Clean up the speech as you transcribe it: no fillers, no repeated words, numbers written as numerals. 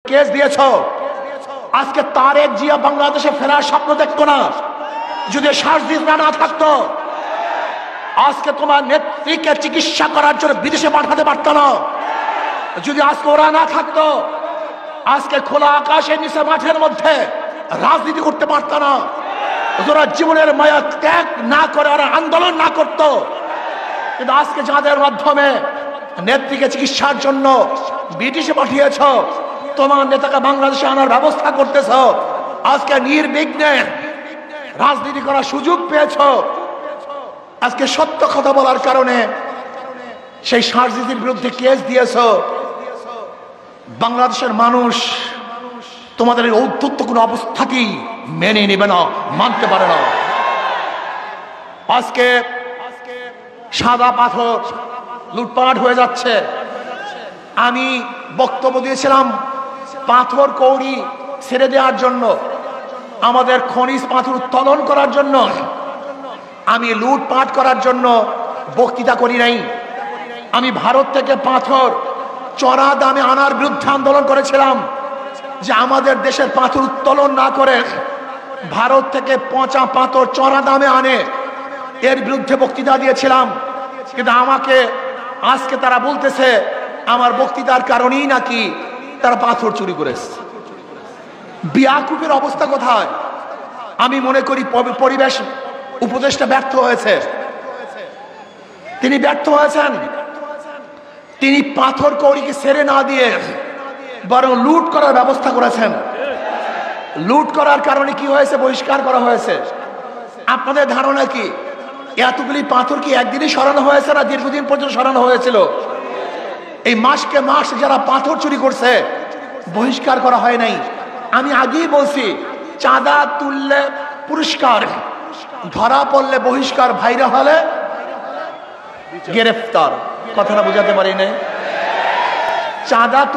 Case দিয়েছো। আজকে তারেক জিয়া বাংলাদেশে ফেরার স্বপ্ন দেখতো না যদি শারজিনা না থাকতো। আজকে তোমার নেত্রীকে চিকিৎসা করার জন্য বিদেশে পাঠাতে পারত না যদি আজকে ওরা না থাকতো। আজকে খোলা আকাশের নিচে মাঠের মধ্যে রাজনীতি করতে পারত না। ওরা জীবনের মায়া ত্যাগ না করে ওরা আন্দোলন না করতো। কিন্তু আজকে যাদের মাধ্যমে নেত্রীকে চিকিৎসার জন্য ব্রিটিশে পাঠিয়েছ, তোমার নেতাকে বাংলাদেশে আনার ব্যবস্থা করতেছ, আজকে নির্বিঘ্নে রাজনীতি করার সুযোগ পেয়েছ। আজকে সত্য কথা বলার কারণে সেই শারজিনের বিরুদ্ধে কেস দিয়েছ। বাংলাদেশের মানুষ তোমাদের এই ঔদ্ধত্য কোনো অবস্থাতেই মেনে নেবে না, মানতে পারে না। আজকে সাদা পাথর লুটপাট হয়ে যাচ্ছে। আমি বক্তব্য দিয়েছিলাম পাথর কৌড়ি ছেড়ে দেওয়ার জন্য, আমাদের খনিজ পাথর উত্তোলন করার জন্য। আমি লুটপাট করার জন্য বক্তৃতা করি নাই। আমি ভারত থেকে পাথর চড়া দামে আনার বিরুদ্ধে আন্দোলন করেছিলাম, যে আমাদের দেশের পাথর উত্তোলন না করে ভারত থেকে পচা পাথর চড়া দামে আনে, এর বিরুদ্ধে বক্তৃতা দিয়েছিলাম। কিন্তু আমাকে আজকে তারা বলতেছে আমার বক্তৃতার কারণেই নাকি তারা পাথর চুরি করেছে। বিয়াকুবের অবস্থা কোথায়? আমি মনে করি পরিবেশ উপদেষ্টা ব্যর্থ হয়েছে। তিনি ব্যর্থ হয়েছেন। তিনি পাথর কৌড়িকে ছেড়ে না দিয়ে বরং লুট করার ব্যবস্থা করেছেন। লুট করার কারণে কি হয়েছে? বহিষ্কার করা হয়েছে। আপনাদের ধারণা কি এতগুলি পাথর কি একদিনই সরানো হয়েছে না দীর্ঘদিন পর্যন্ত সরানো হয়েছিল? এই মাসকে মাস যারা পাথর চুরি করছে বহিষ্কার করা হয় নাই। আমি আগেই বলছি চাঁদা তুললে পুরস্কার, ধরা পড়লে বহিষ্কার, ভাইরা হলে গ্রেফতার। কথাটা বুঝাতে পারি না? চাঁদা